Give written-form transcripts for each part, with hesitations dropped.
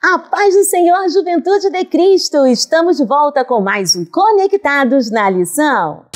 A paz do Senhor, Juventude de Cristo! Estamos de volta com mais um Conectados na Lição.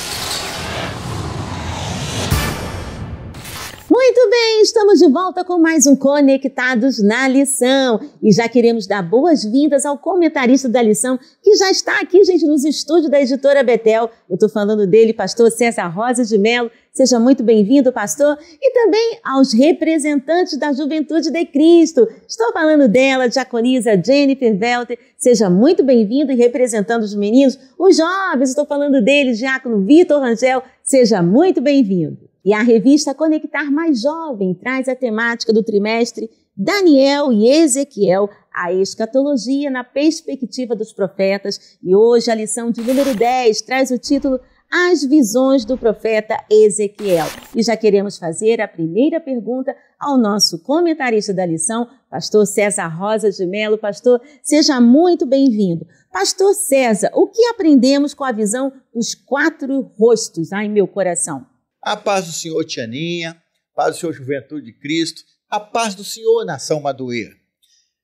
Muito bem, estamos de volta com mais um Conectados na Lição. E já queremos dar boas-vindas ao comentarista da lição, que já está aqui, gente, nos estúdios da Editora Betel. Eu estou falando dele, pastor César Rosa de Mello. Seja muito bem-vindo, pastor. E também aos representantes da Juventude de Cristo. Estou falando dela, diaconisa Jennifer Welter. Seja muito bem-vindo e representando os meninos, os jovens. Estou falando dele, diácono Vitor Rangel. Seja muito bem-vindo. E a revista Conectar Mais Jovem traz a temática do trimestre Daniel e Ezequiel, a escatologia na perspectiva dos profetas. E hoje a lição de número 10 traz o título As Visões do Profeta Ezequiel. E já queremos fazer a primeira pergunta ao nosso comentarista da lição, pastor César Rosa de Mello. Pastor, seja muito bem-vindo. Pastor César, o que aprendemos com a visão dos 4 rostos em meu coração? A paz do Senhor, Tianinha, paz do Senhor, Juventude de Cristo, a paz do Senhor, Nação Madureira.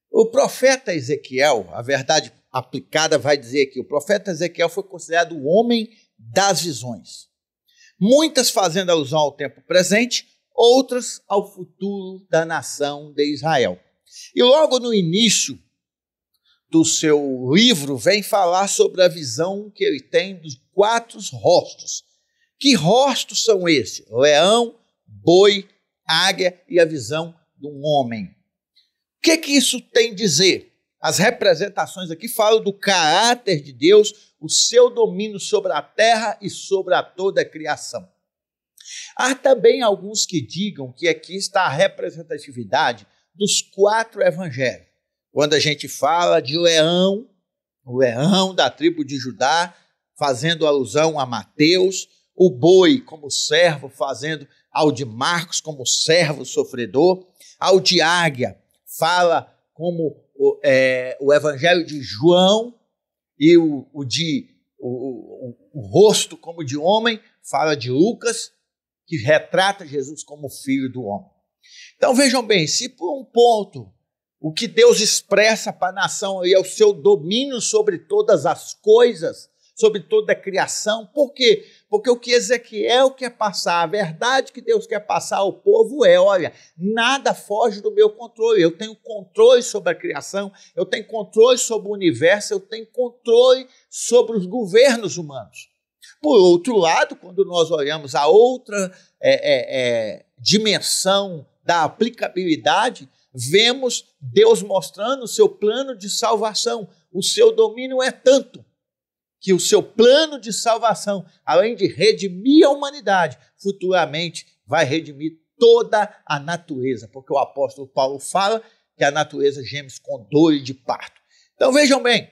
O profeta Ezequiel, a verdade aplicada vai dizer que o profeta Ezequiel foi considerado o homem das visões. Muitas fazendo alusão ao tempo presente, outras ao futuro da nação de Israel. E logo no início do seu livro vem falar sobre a visão que ele tem dos 4 rostos. Que rostos são esses? Leão, boi, águia e a visão de um homem. O que isso tem a dizer? As representações aqui falam do caráter de Deus, o seu domínio sobre a terra e sobre a toda a criação. Há também alguns que digam que aqui está a representatividade dos 4 evangelhos. Quando a gente fala de leão, o leão da tribo de Judá, fazendo alusão a Mateus, o boi como servo, fazendo ao de Marcos como servo sofredor, ao de águia, fala como o evangelho de João, e o rosto como de homem, fala de Lucas, que retrata Jesus como filho do homem. Então vejam bem, se por um ponto o que Deus expressa para a nação aí é o seu domínio sobre todas as coisas, sobre toda a criação. Por quê? Porque o que Ezequiel quer passar, a verdade que Deus quer passar ao povo é, olha, nada foge do meu controle, eu tenho controle sobre a criação, eu tenho controle sobre o universo, eu tenho controle sobre os governos humanos. Por outro lado, quando nós olhamos a outra dimensão da aplicabilidade, vemos Deus mostrando o seu plano de salvação. O seu domínio é tanto que o seu plano de salvação, além de redimir a humanidade, futuramente vai redimir toda a natureza, porque o apóstolo Paulo fala que a natureza geme com dor de parto. Então vejam bem,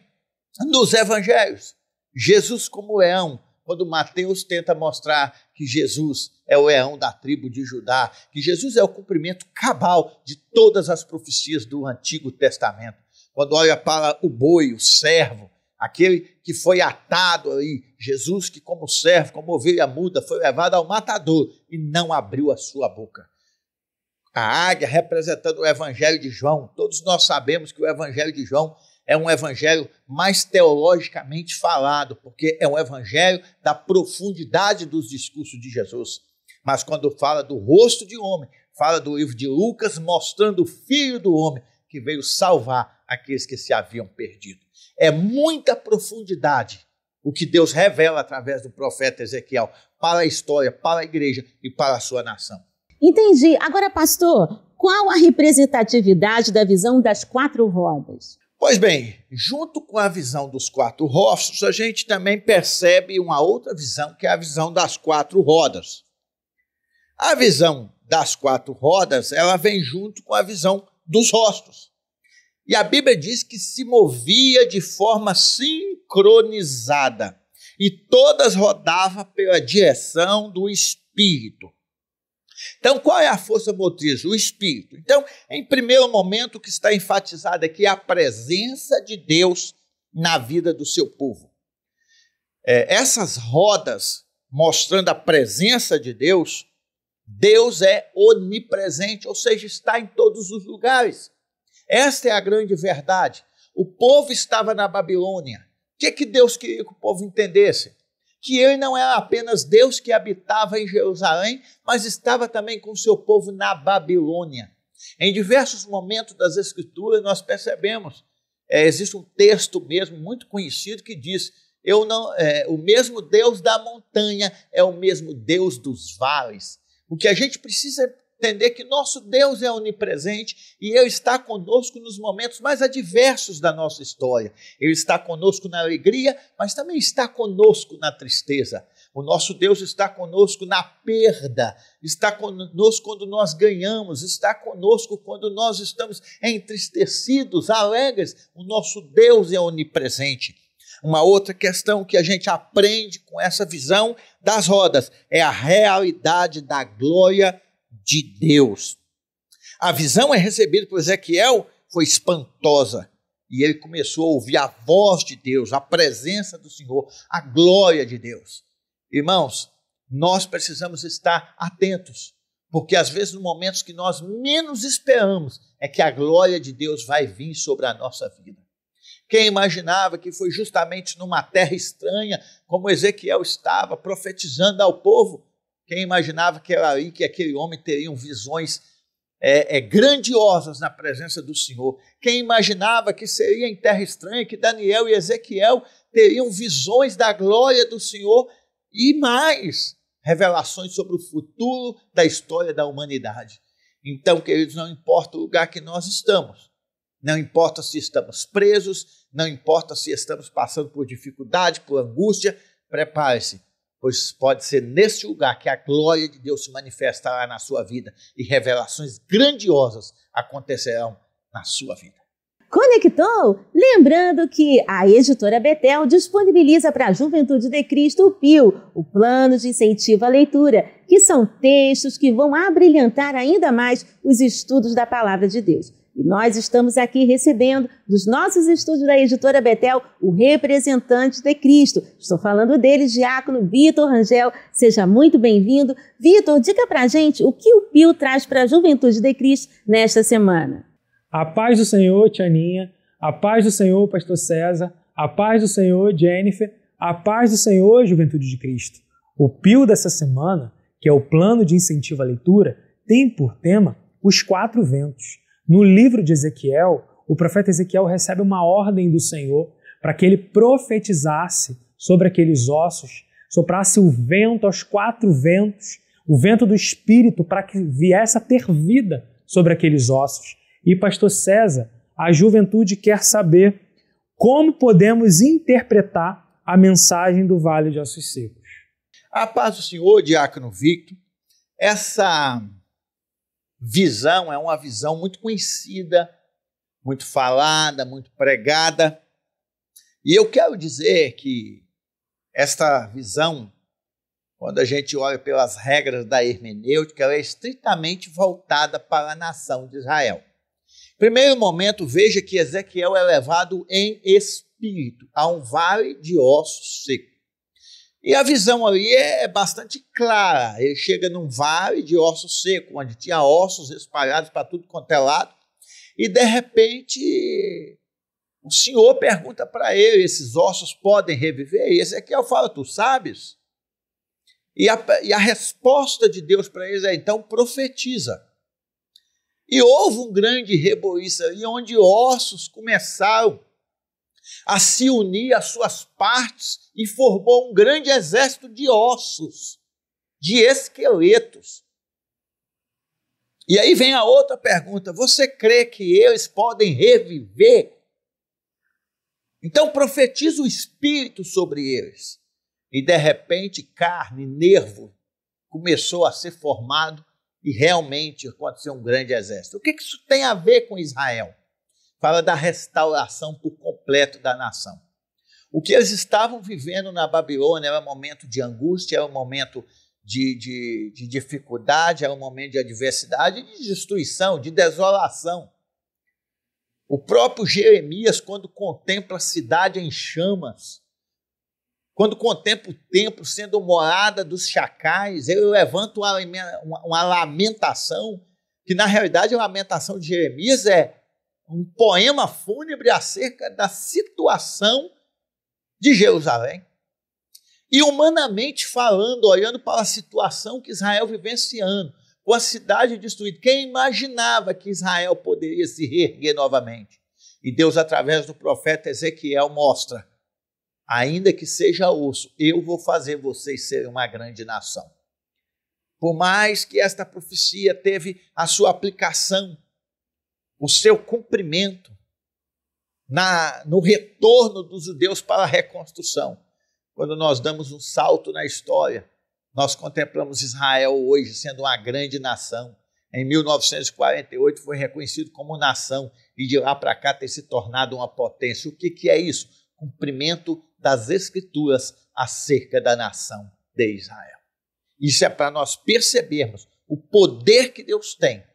nos evangelhos, Jesus como leão, quando Mateus tenta mostrar que Jesus é o leão da tribo de Judá, que Jesus é o cumprimento cabal de todas as profecias do Antigo Testamento. Quando olha para o boi, o servo, aquele que foi atado aí, Jesus que como servo, como ovelha muda, foi levado ao matador e não abriu a sua boca. A águia representando o evangelho de João. Todos nós sabemos que o evangelho de João é um evangelho mais teologicamente falado, porque é um evangelho da profundidade dos discursos de Jesus. Mas quando fala do rosto de homem, fala do livro de Lucas, mostrando o Filho do Homem que veio salvar aqueles que se haviam perdido. É muita profundidade o que Deus revela através do profeta Ezequiel para a história, para a igreja e para a sua nação. Entendi. Agora, pastor, qual a representatividade da visão das 4 rodas? Pois bem, junto com a visão dos 4 rostos, a gente também percebe uma outra visão, que é a visão das 4 rodas. A visão das 4 rodas, ela vem junto com a visão dos rostos. E a Bíblia diz que se movia de forma sincronizada e todas rodavam pela direção do Espírito. Então, qual é a força motriz? O Espírito. Então, em primeiro momento, o que está enfatizado aqui é a presença de Deus na vida do seu povo. Essas rodas, mostrando a presença de Deus, Deus é onipresente, ou seja, está em todos os lugares. Esta é a grande verdade. O povo estava na Babilônia. O que Deus queria que o povo entendesse? Que ele não era apenas Deus que habitava em Jerusalém, mas estava também com o seu povo na Babilônia. Em diversos momentos das Escrituras nós percebemos, existe um texto mesmo muito conhecido que diz, o mesmo Deus da montanha é o mesmo Deus dos vales. O que a gente precisa entender que nosso Deus é onipresente e Ele está conosco nos momentos mais adversos da nossa história. Ele está conosco na alegria, mas também está conosco na tristeza. O nosso Deus está conosco na perda, está conosco quando nós ganhamos, está conosco quando nós estamos entristecidos, alegres. O nosso Deus é onipresente. Uma outra questão que a gente aprende com essa visão das rodas é a realidade da glória de Deus. A visão recebida por Ezequiel foi espantosa e ele começou a ouvir a voz de Deus, a presença do Senhor, a glória de Deus. Irmãos, nós precisamos estar atentos, porque às vezes nos momentos que nós menos esperamos é que a glória de Deus vai vir sobre a nossa vida. Quem imaginava que foi justamente numa terra estranha, como Ezequiel estava profetizando ao povo, quem imaginava que era aí que aquele homem teria visões grandiosas na presença do Senhor? Quem imaginava que seria em terra estranha, que Daniel e Ezequiel teriam visões da glória do Senhor e mais revelações sobre o futuro da história da humanidade? Então, queridos, não importa o lugar que nós estamos, não importa se estamos presos, não importa se estamos passando por dificuldade, por angústia, prepare-se, pois pode ser nesse lugar que a glória de Deus se manifestará na sua vida e revelações grandiosas acontecerão na sua vida. Conectou? Lembrando que a editora Betel disponibiliza para a Juventude de Cristo o PIL, o Plano de Incentivo à Leitura, que são textos que vão abrilhantar ainda mais os estudos da Palavra de Deus. E nós estamos aqui recebendo dos nossos estúdios da editora Betel o representante de Cristo. Estou falando dele, diácono Vitor Rangel. Seja muito bem-vindo. Vitor, diga pra gente o que o PIL traz para a Juventude de Cristo nesta semana. A paz do Senhor, Tianinha. A paz do Senhor, Pastor César. A paz do Senhor, Jennifer. A paz do Senhor, Juventude de Cristo. O PIL dessa semana, que é o Plano de Incentivo à Leitura, tem por tema os 4 ventos. No livro de Ezequiel, o profeta Ezequiel recebe uma ordem do Senhor para que ele profetizasse sobre aqueles ossos, soprasse o vento aos 4 ventos, o vento do Espírito, para que viesse a ter vida sobre aqueles ossos. E, pastor César, a juventude quer saber como podemos interpretar a mensagem do Vale de Ossos Secos. A paz do Senhor, diácono Victor. Essa visão é uma visão muito conhecida, muito falada, muito pregada. E eu quero dizer que esta visão, quando a gente olha pelas regras da hermenêutica, ela é estritamente voltada para a nação de Israel. Em primeiro momento, veja que Ezequiel é levado em espírito a um vale de ossos secos. E a visão ali é bastante clara. Ele chega num vale de ossos secos, onde tinha ossos espalhados para tudo quanto é lado, e de repente o Senhor pergunta para ele, esses ossos podem reviver? E Ezequiel fala, tu sabes? E a resposta de Deus para eles é, então profetiza. E houve um grande reboliço ali, onde ossos começaram a se unir às suas partes e formou um grande exército de ossos, de esqueletos. E aí vem a outra pergunta, você crê que eles podem reviver? Então profetiza o Espírito sobre eles. E de repente carne, nervo, começou a ser formado e realmente aconteceu um grande exército. O que isso tem a ver com Israel? Fala da restauração por completo da nação. O que eles estavam vivendo na Babilônia era um momento de angústia, era um momento de dificuldade, era um momento de adversidade, de destruição, de desolação. O próprio Jeremias, quando contempla a cidade em chamas, quando contempla o templo sendo morada dos chacais, ele levanta uma lamentação, que na realidade a lamentação de Jeremias é um poema fúnebre acerca da situação de Jerusalém. E humanamente falando, olhando para a situação que Israel vivenciando, com a cidade destruída, quem imaginava que Israel poderia se reerguer novamente? E Deus, através do profeta Ezequiel, mostra: ainda que seja osso, eu vou fazer vocês serem uma grande nação. Por mais que esta profecia teve a sua aplicação, o seu cumprimento no retorno dos judeus para a reconstrução, quando nós damos um salto na história, nós contemplamos Israel hoje sendo uma grande nação. Em 1948 foi reconhecido como nação e de lá para cá tem se tornado uma potência. O que é isso? Cumprimento das Escrituras acerca da nação de Israel. Isso é para nós percebermos o poder que Deus tem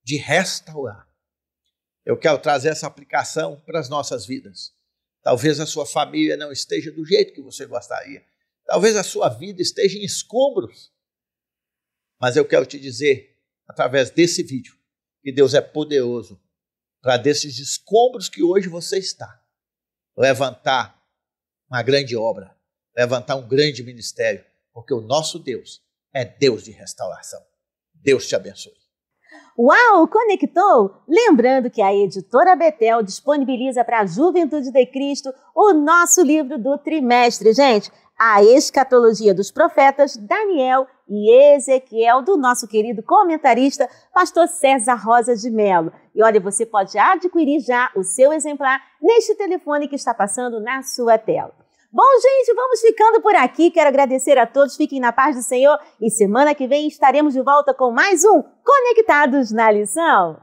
de restaurar. Eu quero trazer essa aplicação para as nossas vidas. Talvez a sua família não esteja do jeito que você gostaria. Talvez a sua vida esteja em escombros. Mas eu quero te dizer, através desse vídeo, que Deus é poderoso para desses escombros que hoje você está, levantar uma grande obra, levantar um grande ministério, porque o nosso Deus é Deus de restauração. Deus te abençoe. Uau, conectou? Lembrando que a Editora Betel disponibiliza para a Juventude de Cristo o nosso livro do trimestre, gente. A Escatologia dos Profetas, Daniel e Ezequiel, do nosso querido comentarista, pastor César Rosa de Mello. E olha, você pode adquirir já o seu exemplar neste telefone que está passando na sua tela. Bom, gente, vamos ficando por aqui. Quero agradecer a todos, fiquem na paz do Senhor e semana que vem estaremos de volta com mais um Conectados na Lição.